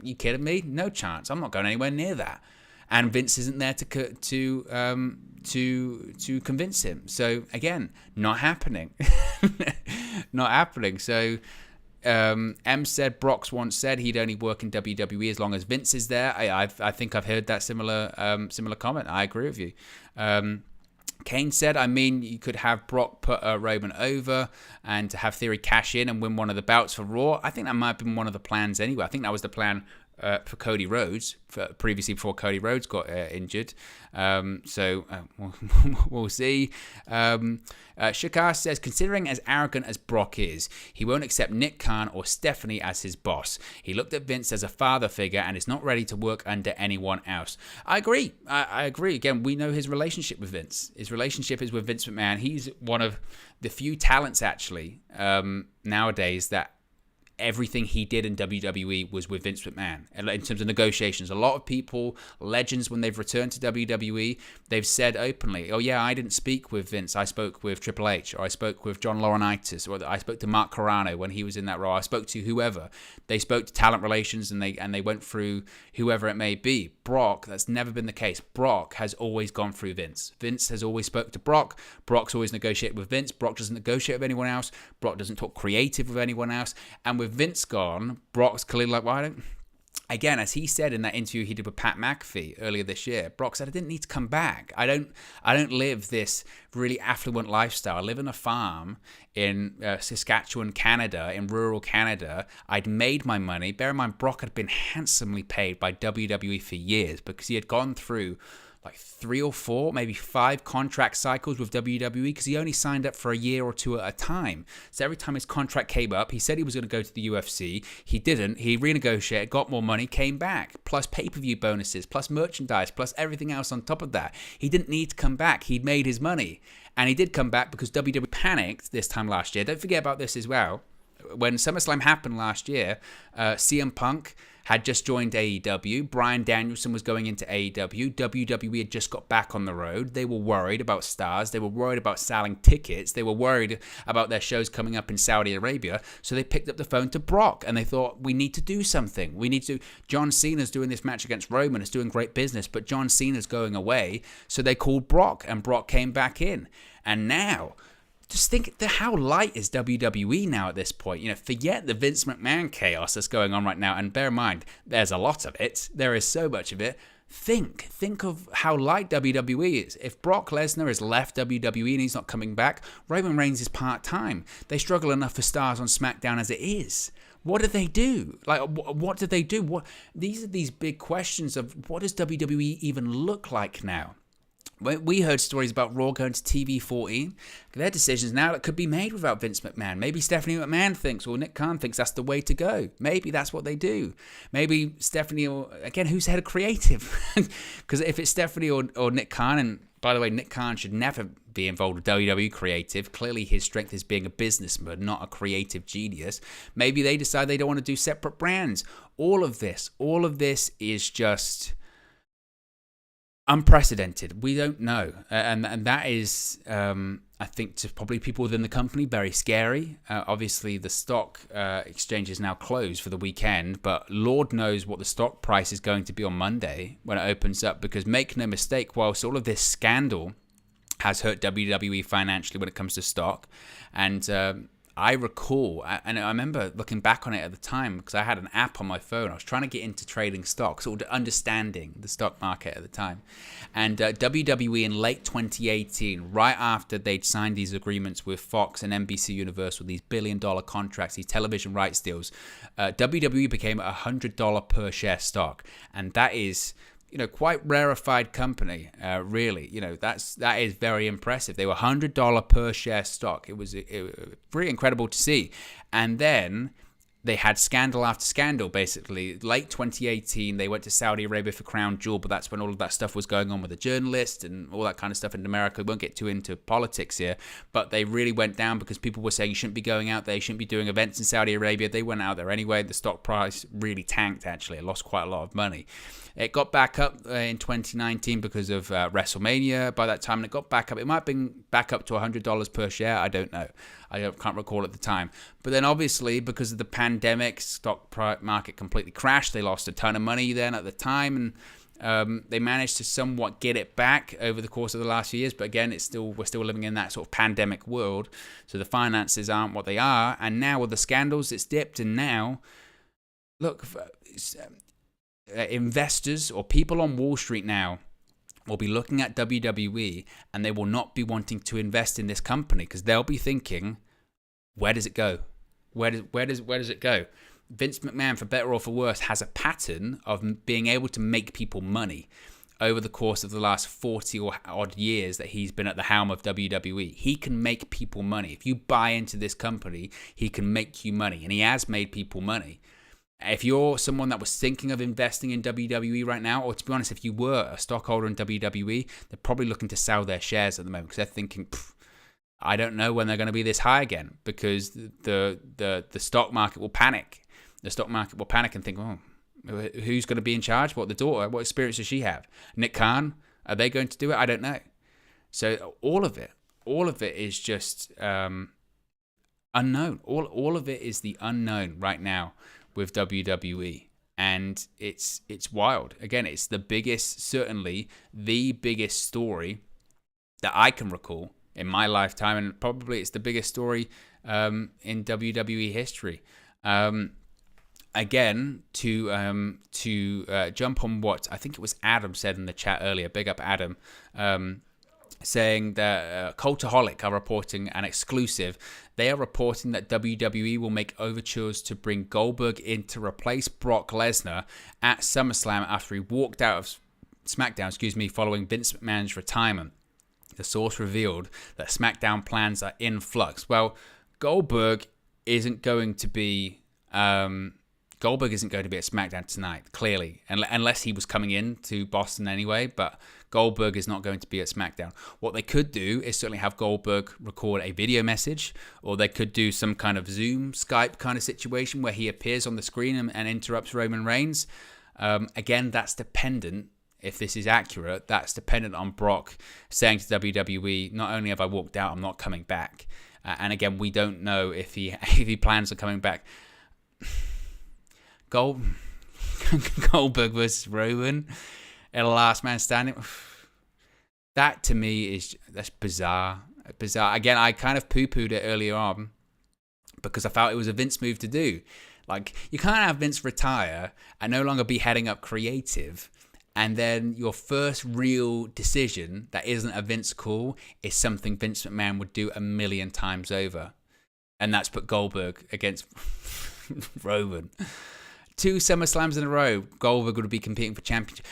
S1: you kidding me? No chance. I'm not going anywhere near that. And Vince isn't there to convince him. So again, not happening. Not happening. So. M said Brock's once said he'd only work in WWE as long as Vince is there. I think I've heard that similar comment. I agree with you. Kane said, I mean, you could have Brock put Roman over and to have Theory cash in and win one of the bouts for Raw. I think that might have been one of the plans anyway. I think that was the plan for Cody Rhodes, previously before Cody Rhodes got injured. We'll see. Shakar says, considering as arrogant as Brock is, he won't accept Nick Khan or Stephanie as his boss. He looked at Vince as a father figure and is not ready to work under anyone else. I agree. I agree. Again, we know his relationship with Vince. His relationship is with Vince McMahon. He's one of the few talents, actually, nowadays that everything he did in WWE was with Vince McMahon in terms of negotiations. A lot of people, legends, when they've returned to WWE, they've said openly, oh yeah, I didn't speak with Vince, I spoke with Triple H, or I spoke with John Laurinaitis, or I spoke to Mark Carrano when he was in that role, I spoke to whoever. They spoke to talent relations and they went through whoever it may be. Brock, that's never been the case. Brock has always gone through Vince. Vince has always spoke to Brock. Brock's always negotiated with Vince. Brock doesn't negotiate with anyone else. Brock doesn't talk creative with anyone else. And with Vince gone, Brock's clearly like, well, I don't... Again, as he said in that interview he did with Pat McAfee earlier this year, Brock said, I didn't need to come back. I don't live this really affluent lifestyle. I live on a farm in Saskatchewan, Canada, in rural Canada. I'd made my money. Bear in mind, Brock had been handsomely paid by WWE for years because he had gone through like 3 or 4, maybe 5 contract cycles with WWE because he only signed up for a year or 2 at a time. So every time his contract came up, he said he was going to go to the UFC. He didn't. He renegotiated, got more money, came back, plus pay-per-view bonuses, plus merchandise, plus everything else on top of that. He didn't need to come back. He'd made his money. And he did come back because WWE panicked this time last year. Don't forget about this as well. When SummerSlam happened last year, CM Punk had just joined AEW. Bryan Danielson was going into AEW. WWE had just got back on the road. They were worried about stars. They were worried about selling tickets. They were worried about their shows coming up in Saudi Arabia. So they picked up the phone to Brock and they thought, we need to do something. John Cena's doing this match against Roman. It's doing great business, but John Cena's going away. So they called Brock and Brock came back in. And now... just think how light is WWE now at this point. Forget the Vince McMahon chaos that's going on right now. And bear in mind, there's a lot of it. There is so much of it. Think of how light WWE is. If Brock Lesnar has left WWE and he's not coming back, Roman Reigns is part-time. They struggle enough for stars on SmackDown as it is. What do they do? What do they do? These are these big questions of what does WWE even look like now? We heard stories about Raw going to TV14. Their decisions now that could be made without Vince McMahon. Maybe Stephanie McMahon thinks, or Nick Khan thinks that's the way to go. Maybe that's what they do. Maybe Stephanie, or again, who's head of creative? Because if it's Stephanie or Nick Khan, and by the way, Nick Khan should never be involved with WWE creative. Clearly his strength is being a businessman, not a creative genius. Maybe they decide they don't want to do separate brands. All of this is just... unprecedented. We don't know, and that is, I think, to probably people within the company, very scary. Obviously, the stock exchange is now closed for the weekend, but Lord knows what the stock price is going to be on Monday when it opens up. Because make no mistake, whilst all of this scandal has hurt WWE financially when it comes to stock, and I recall, and I remember looking back on it at the time because I had an app on my phone. I was trying to get into trading stocks or understanding the stock market at the time. And WWE in late 2018, right after they'd signed these agreements with Fox and NBC Universal, these billion-dollar contracts, these television rights deals, WWE became a $100 per share stock. And that is... quite rarefied company, really. That is very impressive. They were $100 per share stock. It was pretty incredible to see. And then they had scandal after scandal, basically. Late 2018, they went to Saudi Arabia for Crown Jewel, but that's when all of that stuff was going on with the journalist and all that kind of stuff in America. We won't get too into politics here, but they really went down because people were saying you shouldn't be going out there, you shouldn't be doing events in Saudi Arabia. They went out there anyway. The stock price really tanked, actually. It lost quite a lot of money. It got back up in 2019 because of WrestleMania by that time, and it got back up. It might have been back up to $100 per share. I don't know. I can't recall at the time. But then obviously, because of the pandemic, stock market completely crashed. They lost a ton of money then at the time, and they managed to somewhat get it back over the course of the last few years. But again, we're still living in that sort of pandemic world. So the finances aren't what they are. And now with the scandals, it's dipped. And now, look... investors or people on Wall Street now will be looking at WWE and they will not be wanting to invest in this company because they'll be thinking, where does it go? Where does it go? Vince McMahon, for better or for worse, has a pattern of being able to make people money over the course of the last 40 or odd years that he's been at the helm of WWE. He can make people money. If you buy into this company, he can make you money, and he has made people money. If you're someone that was thinking of investing in WWE right now, or to be honest, if you were a stockholder in WWE, they're probably looking to sell their shares at the moment because they're thinking, I don't know when they're going to be this high again, because the stock market will panic. The stock market will panic and think, oh, who's going to be in charge? What, the daughter? What experience does she have? Nick Khan? Are they going to do it? I don't know. So all of it is just unknown. All of it is the unknown right now with WWE, and it's wild. Again, it's the biggest, certainly the biggest story that I can recall in my lifetime, and probably it's the biggest story in WWE history. Again, to jump on what I think it was Adam said in the chat earlier, big up Adam, saying that Cultaholic are reporting an exclusive. They are reporting that WWE will make overtures to bring Goldberg in to replace Brock Lesnar at SummerSlam after he walked out of SmackDown, following Vince McMahon's retirement. The source revealed that SmackDown plans are in flux. Well, Goldberg isn't going to be at SmackDown tonight, clearly, unless he was coming in to Boston anyway, but Goldberg is not going to be at SmackDown. What they could do is certainly have Goldberg record a video message, or they could do some kind of Zoom, Skype kind of situation where he appears on the screen and interrupts Roman Reigns. Again, that's dependent, if this is accurate, that's dependent on Brock saying to WWE, not only have I walked out, I'm not coming back. And again, we don't know if he plans on coming back. Goldberg versus Roman in a last man standing. That to me that's bizarre. Again, I kind of poo-pooed it earlier on because I felt it was a Vince move to do. Like, you can't have Vince retire and no longer be heading up creative, and then your first real decision that isn't a Vince call is something Vince McMahon would do 1,000,000 times over, and that's put Goldberg against Roman. 2 SummerSlams in a row, Goldberg would be competing for championship.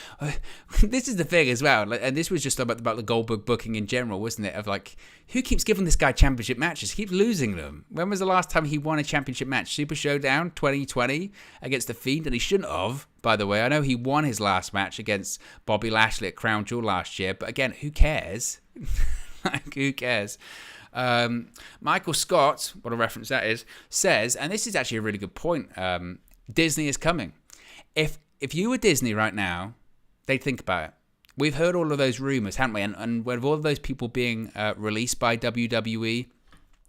S1: This is the thing as well, and this was just about the Goldberg booking in general, wasn't it? Of like, who keeps giving this guy championship matches? He keeps losing them. When was the last time he won a championship match? Super Showdown 2020 against The Fiend, and he shouldn't have, by the way. I know he won his last match against Bobby Lashley at Crown Jewel last year, but again, who cares? Like, who cares? Michael Scott, what a reference that is, says, and this is actually a really good point, Disney is coming. If you were Disney right now, they'd think about it. We've heard all of those rumors, haven't we? And with all of those people being released by WWE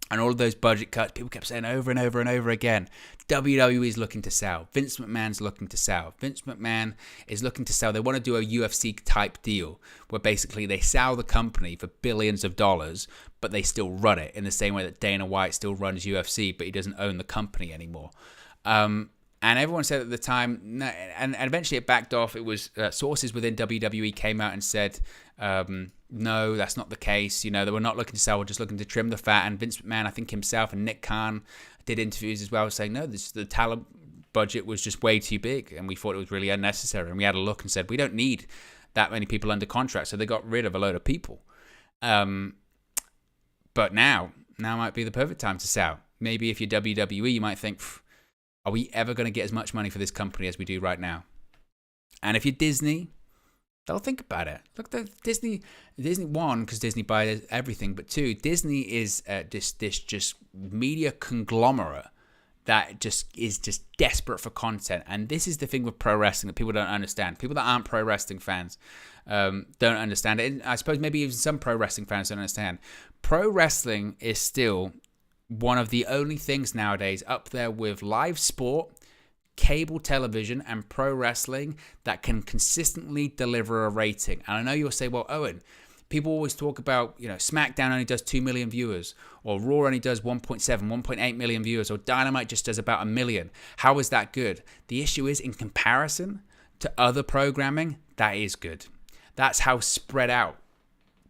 S1: and all of those budget cuts, people kept saying over and over and over again, WWE is looking to sell. Vince McMahon's looking to sell. Vince McMahon is looking to sell. They want to do a UFC type deal where basically they sell the company for billions of dollars, but they still run it in the same way that Dana White still runs UFC, but he doesn't own the company anymore. And everyone said at the time, no, and eventually it backed off. It was sources within WWE came out and said, no, that's not the case. You know, they were not looking to sell, we're just looking to trim the fat. And Vince McMahon, I think himself and Nick Khan did interviews as well saying, no, the talent budget was just way too big and we thought it was really unnecessary. And we had a look and said, we don't need that many people under contract. So they got rid of a load of people. But now might be the perfect time to sell. Maybe if you're WWE, you might think, are we ever going to get as much money for this company as we do right now? And if you're Disney, they'll think about it. Look, Disney, one, because Disney buys everything, but two, Disney is this just media conglomerate that is just desperate for content. And this is the thing with pro wrestling that people don't understand. People that aren't pro wrestling fans don't understand it. And I suppose maybe even some pro wrestling fans don't understand. Pro wrestling is still one of the only things nowadays up there with live sport, cable television, and pro wrestling that can consistently deliver a rating. And I know you'll say, well, Owen, people always talk about, SmackDown only does 2 million viewers, or Raw only does 1.7, 1.8 million viewers, or Dynamite just does about 1 million. How is that good? The issue is, in comparison to other programming, that is good. That's how spread out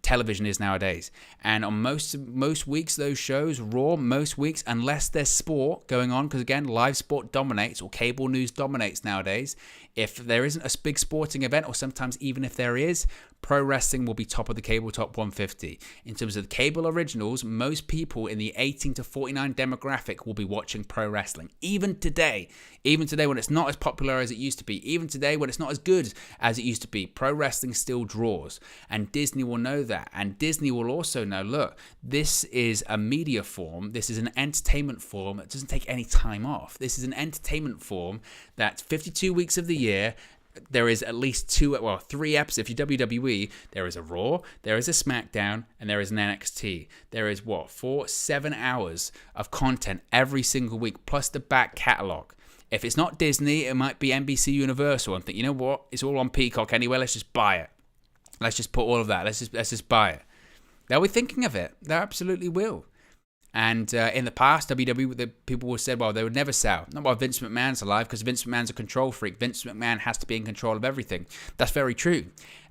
S1: television is nowadays. And on most weeks, those shows, Raw, most weeks, unless there's sport going on, because again, live sport dominates or cable news dominates nowadays. If there isn't a big sporting event, or sometimes even if there is, pro wrestling will be top of the cable, top 150. In terms of the cable originals, most people in the 18 to 49 demographic will be watching pro wrestling. Even today when it's not as popular as it used to be, even today when it's not as good as it used to be, pro wrestling still draws. And Disney will know that. And Disney will also know, look, this is a media form, this is an entertainment form that doesn't take any time off. This is an entertainment form that's 52 weeks of the year. There is at least 3 episodes. If you're WWE, there is a Raw, there is a SmackDown, and there is an NXT. There is 7 hours of content every single week, plus the back catalog. If it's not Disney, it might be NBC Universal. And think, you know what? It's all on Peacock anyway. Let's just buy it. Let's just put all of that. Let's just buy it. They'll be thinking of it. They absolutely will. And in the past, WWE, the people said, well, they would never sell. Not while Vince McMahon's alive, because Vince McMahon's a control freak. Vince McMahon has to be in control of everything. That's very true.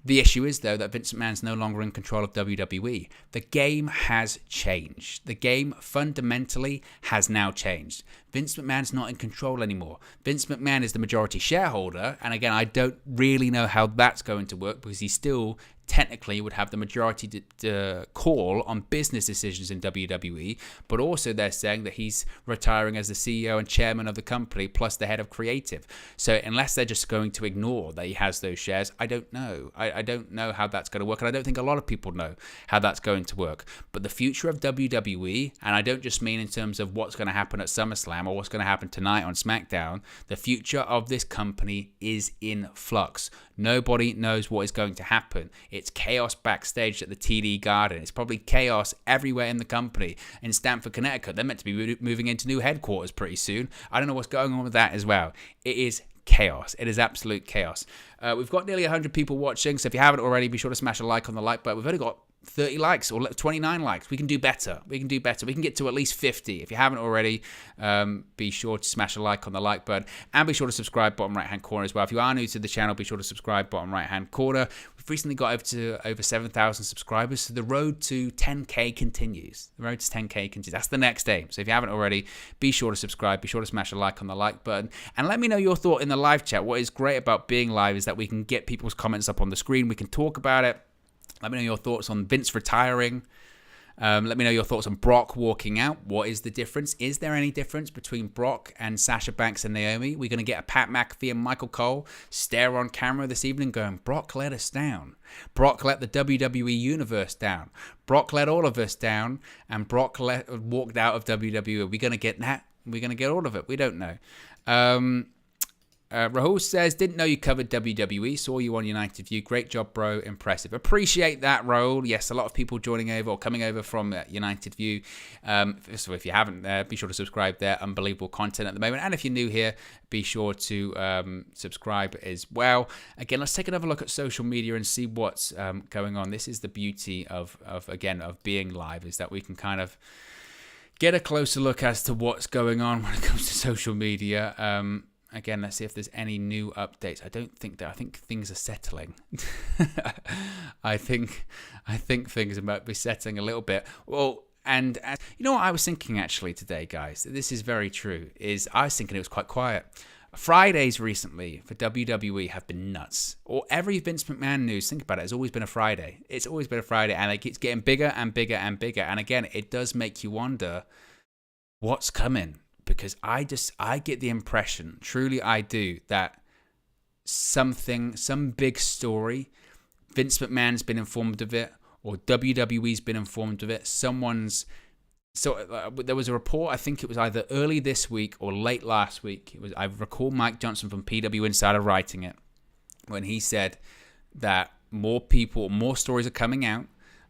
S1: The issue is, though, that Vince McMahon's no longer in control of WWE. The game has changed. The game fundamentally has now changed. Vince McMahon's not in control anymore. Vince McMahon is the majority shareholder. And again, I don't really know how that's going to work, because he still technically would have the majority call on business decisions in WWE, but also they're saying that he's retiring as the CEO and chairman of the company, plus the head of creative. So unless they're just going to ignore that he has those shares, I don't know. I don't know how that's going to work, and I don't think a lot of people know how that's going to work. But the future of WWE, and I don't just mean in terms of what's going to happen at Summerslam or what's going to happen tonight on SmackDown, the future of this company is in flux. Nobody knows what is going to happen. It's chaos backstage at the TD Garden. It's probably chaos everywhere in the company. In Stamford, Connecticut, they're meant to be moving into new headquarters pretty soon. I don't know what's going on with that as well. It is chaos. It is absolute chaos. We've got nearly 100 people watching, so if you haven't already, be sure to smash a like on the like button. We've only got 30 likes or 29 likes. We can do better. We can get to at least 50. If you haven't already, be sure to smash a like on the like button, and be sure to subscribe bottom right hand corner as well. If you are new to the channel, be sure to subscribe bottom right hand corner. We've recently got over 7,000 subscribers, so the road to 10k continues. The road to 10k continues. That's the next aim. So if you haven't already, be sure to subscribe. Be sure to smash a like on the like button, and let me know your thought in the live chat. What is great about being live is that we can get people's comments up on the screen. We can talk about it. Let me know your thoughts on Vince retiring. Let me know your thoughts on Brock walking out. What is the difference? Is there any difference between Brock and Sasha Banks and Naomi? We're going to get a Pat McAfee and Michael Cole stare on camera this evening going, Brock let us down. Brock let the WWE Universe down. Brock let all of us down. And Brock walked out of WWE. Are we going to get that? We're going to get all of it. We don't know. Rahul says, didn't know you covered WWE, saw you on United View. Great job, bro. Impressive. Appreciate that, Rahul. Yes, a lot of people joining over or coming over from United View. So if you haven't, be sure to subscribe there. Unbelievable content at the moment. And if you're new here, be sure to subscribe as well. Again, let's take another look at social media and see what's going on. This is the beauty of being live, is that we can kind of get a closer look as to what's going on when it comes to social media. Again, let's see if there's any new updates. I think things are settling. I think things might be settling a little bit. Well, and you know what I was thinking actually today, guys? This is very true. I was thinking it was quite quiet. Fridays recently for WWE have been nuts. Or every Vince McMahon news, think about it, it's always been a Friday. It's always been a Friday, and it keeps getting bigger and bigger and bigger. And again, it does make you wonder what's coming. Because I get the impression, truly I do, that some big story, Vince McMahon's been informed of it, or WWE's been informed of it. There was a report, I think it was either early this week or late last week. I recall Mike Johnson from PW Insider writing it, when he said that more stories are coming out.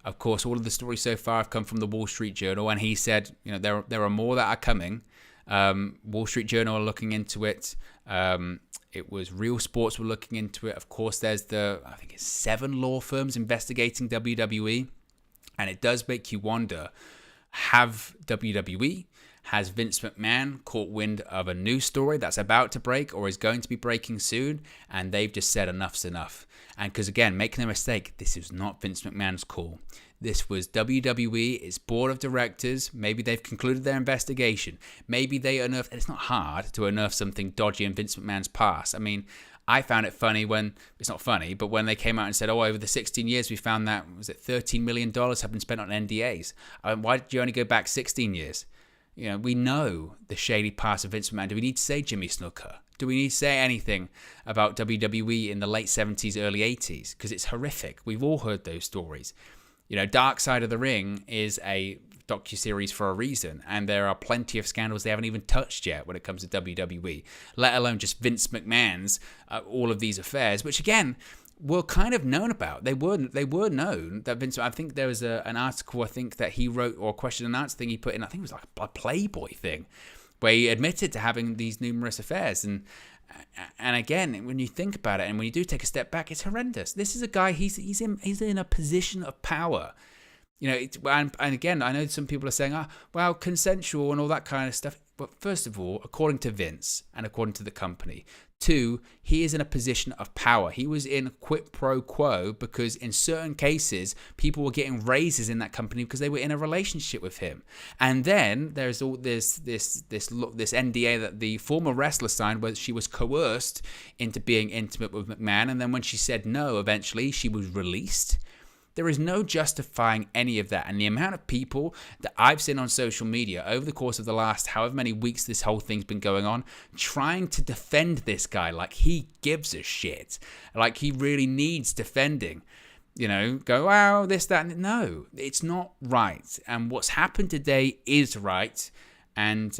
S1: Of course, all of the stories so far have come from the Wall Street Journal, and he said, there are more that are coming. Wall Street Journal are looking into it. It was Real Sports were looking into it. Of course, there's I think it's 7 law firms investigating WWE. And it does make you wonder, have WWE, has Vince McMahon caught wind of a news story that's about to break or is going to be breaking soon, and they've just said enough's enough. And because, again, make no mistake, this is not Vince McMahon's call. This was WWE, its board of directors. Maybe they've concluded their investigation. Maybe they unearthed, and it's not hard to unearth something dodgy in Vince McMahon's past. I mean, I found it funny when, it's not funny, but when they came out and said, oh, over the 16 years we found that, was it $13 million have been spent on NDAs? Why did you only go back 16 years? You know, we know the shady past of Vince McMahon. Do we need to say Jimmy Snuka? Do we need to say anything about WWE in the late 70s, early 80s? Because it's horrific. We've all heard those stories. You know, Dark Side of the Ring is a docuseries for a reason, and there are plenty of scandals they haven't even touched yet when it comes to WWE, let alone just Vince McMahon's all of these affairs, which again were kind of known about. They were known that Vince. I think there was an article I think that he wrote, or a question and answer thing he put in. I think it was like a Playboy thing where he admitted to having these numerous affairs. And again, when you think about it, and when you do take a step back, it's horrendous. This is a guy. He's in a position of power. You know, and again, I know some people are saying, well, consensual and all that kind of stuff. But first of all, according to Vince and according to the company, 2, he is in a position of power. He was in quid pro quo because in certain cases, people were getting raises in that company because they were in a relationship with him. And then there's all this NDA that the former wrestler signed where she was coerced into being intimate with McMahon. And then when she said no, eventually she was released. There is no justifying any of that. And the amount of people that I've seen on social media over the course of the last however many weeks this whole thing's been going on, trying to defend this guy like he gives a shit, like he really needs defending. You know, go, wow, this, that. No, it's not right. And what's happened today is right. And,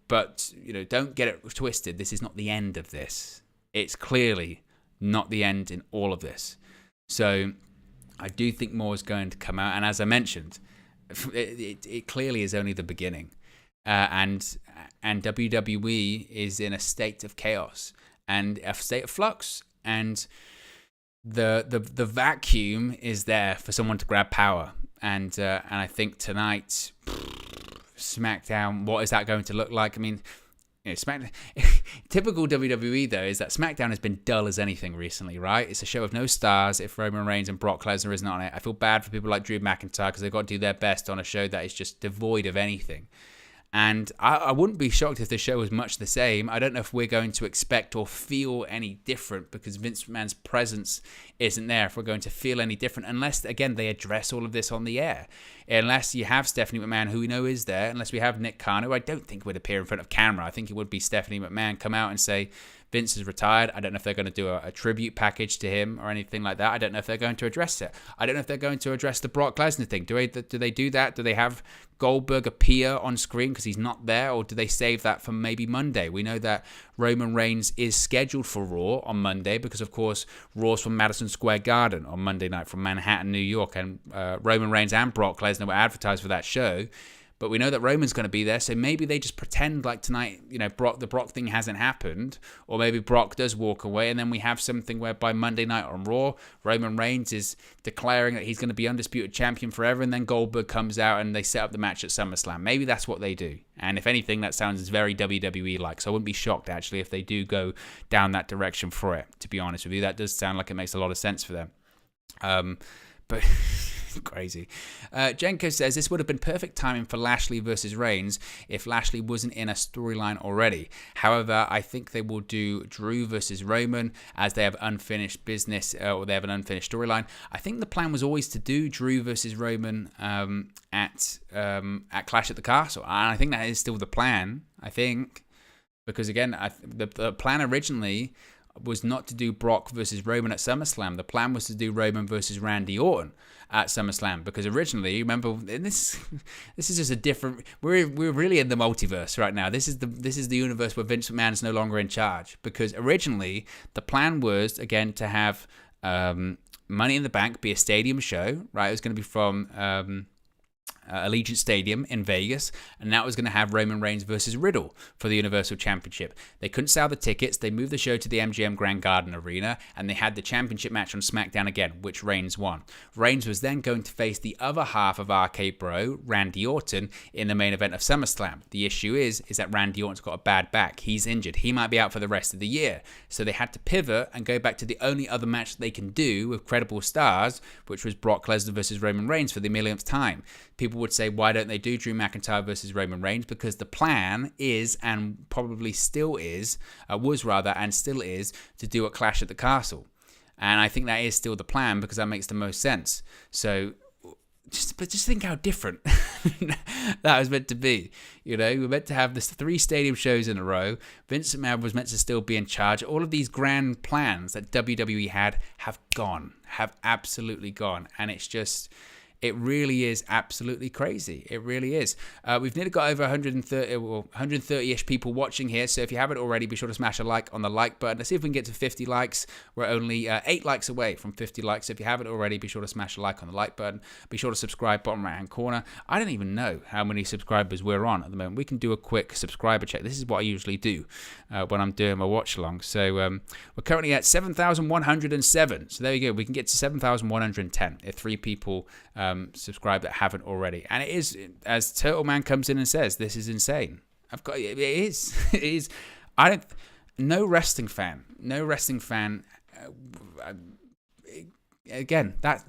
S1: but, you know, don't get it twisted. This is not the end of this. It's clearly not the end in all of this. So I do think more is going to come out. And as I mentioned, it clearly is only the beginning. And WWE is in a state of chaos and a state of flux. And the vacuum is there for someone to grab power. And I think tonight, SmackDown, what is that going to look like? I mean, you know, SmackDown. Typical WWE though is that SmackDown has been dull as anything recently, right? It's a show of no stars. If Roman Reigns and Brock Lesnar isn't on it, I feel bad for people like Drew McIntyre because they've got to do their best on a show that is just devoid of anything. And I wouldn't be shocked if the show was much the same. I don't know if we're going to expect or feel any different because Vince McMahon's presence isn't there. If we're going to feel any different, unless, again, they address all of this on the air. Unless you have Stephanie McMahon, who we know is there. Unless we have Nick Khan, who I don't think would appear in front of camera. I think it would be Stephanie McMahon come out and say, Vince is retired. I don't know if they're going to do a tribute package to him or anything like that. I don't know if they're going to address it. I don't know if they're going to address the Brock Lesnar thing. Do they do that? Do they have Goldberg appear on screen because he's not there? Or do they save that for maybe Monday? We know that Roman Reigns is scheduled for Raw on Monday because, of course, Raw's from Madison Square Garden on Monday night from Manhattan, New York. And Roman Reigns and Brock Lesnar were advertised for that show. But we know that Roman's going to be there, so maybe they just pretend like tonight, you know, the Brock thing hasn't happened, or maybe Brock does walk away, and then we have something where by Monday night on Raw, Roman Reigns is declaring that he's going to be undisputed champion forever, and then Goldberg comes out and they set up the match at Summerslam. Maybe that's what they do. And if anything, that sounds very WWE-like, so I wouldn't be shocked, actually, if they do go down that direction for it, to be honest with you. That does sound like it makes a lot of sense for them. But... crazy. Jenko says this would have been perfect timing for Lashley versus Reigns if Lashley wasn't in a storyline already. However, I think they will do Drew versus Roman as they have unfinished business or they have an unfinished storyline. I think the plan was always to do Drew versus Roman at Clash at the Castle, and I think that is still the plan. I think because again, the plan originally was not to do Brock versus Roman at SummerSlam. The plan was to do Roman versus Randy Orton at SummerSlam because originally, remember, this is just a different. We're really in the multiverse right now. This is the universe where Vince McMahon is no longer in charge because originally the plan was again to have Money in the Bank be a stadium show. Right, it was going to be from Allegiant Stadium in Vegas, and that was going to have Roman Reigns versus Riddle for the Universal Championship. They couldn't sell the tickets. They moved the show to the MGM Grand Garden Arena, and they had the championship match on SmackDown again, which Reigns won. Reigns was then going to face the other half of RK Bro, Randy Orton, in the main event of SummerSlam. The issue is that Randy Orton's got a bad back. He's injured. He might be out for the rest of the year. So they had to pivot and go back to the only other match they can do with credible stars, which was Brock Lesnar versus Roman Reigns for the millionth time. People would say, why don't they do Drew McIntyre versus Roman Reigns? Because the plan is, and probably still is, and still is, to do a Clash at the Castle. And I think that is still the plan because that makes the most sense. So just think how different that was meant to be. You know, we were meant to have this 3 stadium shows in a row. Vince McMahon was meant to still be in charge. All of these grand plans that WWE had have absolutely gone. And it really is absolutely crazy. It really is. We've nearly got over 130-ish people watching here. So if you haven't already, be sure to smash a like on the like button. Let's see if we can get to 50 likes. We're only 8 likes away from 50 likes. So if you haven't already, be sure to smash a like on the like button. Be sure to subscribe, bottom right-hand corner. I don't even know how many subscribers we're on at the moment. We can do a quick subscriber check. This is what I usually do when I'm doing my watch along. So we're currently at 7,107. So there you go. We can get to 7,110 if 3 people subscribe that haven't already. And it is, as Turtle Man comes in and says, this is insane. It is. No wrestling fan, again, that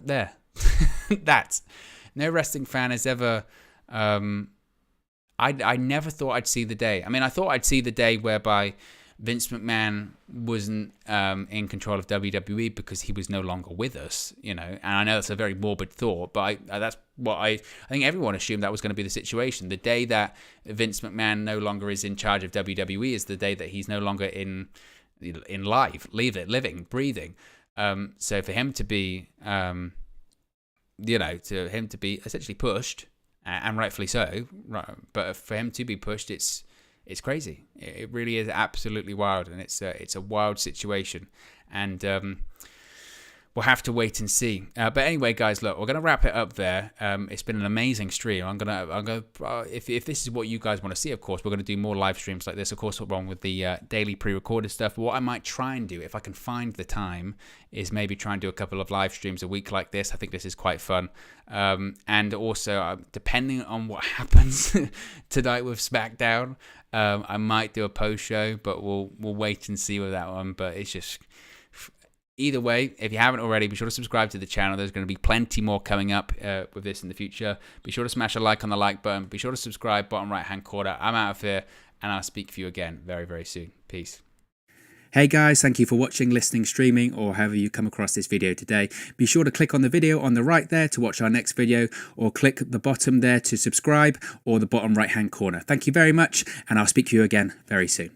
S1: no wrestling fan has ever, I never thought I'd see the day. I mean, I thought I'd see the day whereby Vince McMahon wasn't in control of WWE because he was no longer with us, you know. And I know that's a very morbid thought, but that's what I think everyone assumed that was going to be the situation. The day that Vince McMahon no longer is in charge of WWE is the day that he's no longer in living, breathing. So for him to be, essentially pushed, and rightfully so, right, but for him to be pushed, it's crazy. It really is absolutely wild, and it's a wild situation, and we'll have to wait and see. But anyway, guys, look, we're gonna wrap it up there. It's been an amazing stream. I'm gonna if this is what you guys want to see, of course, we're gonna do more live streams like this. Of course, what's wrong with the daily pre-recorded stuff? But what I might try and do, if I can find the time, is maybe try and do a couple of live streams a week like this. I think this is quite fun. And also, depending on what happens tonight with SmackDown, I might do a post show, but we'll wait and see with that one. But it's just, either way, if you haven't already, be sure to subscribe to the channel. There's going to be plenty more coming up with this in the future. Be sure to smash a like on the like button. Be sure to subscribe, bottom right hand corner. I'm out of here, and I'll speak for you again very, very soon. Peace. Hey guys, thank you for watching, listening, streaming, or however you come across this video today. Be sure to click on the video on the right there to watch our next video, or click the bottom there to subscribe, or the bottom right hand corner. Thank you very much, and I'll speak to you again very soon.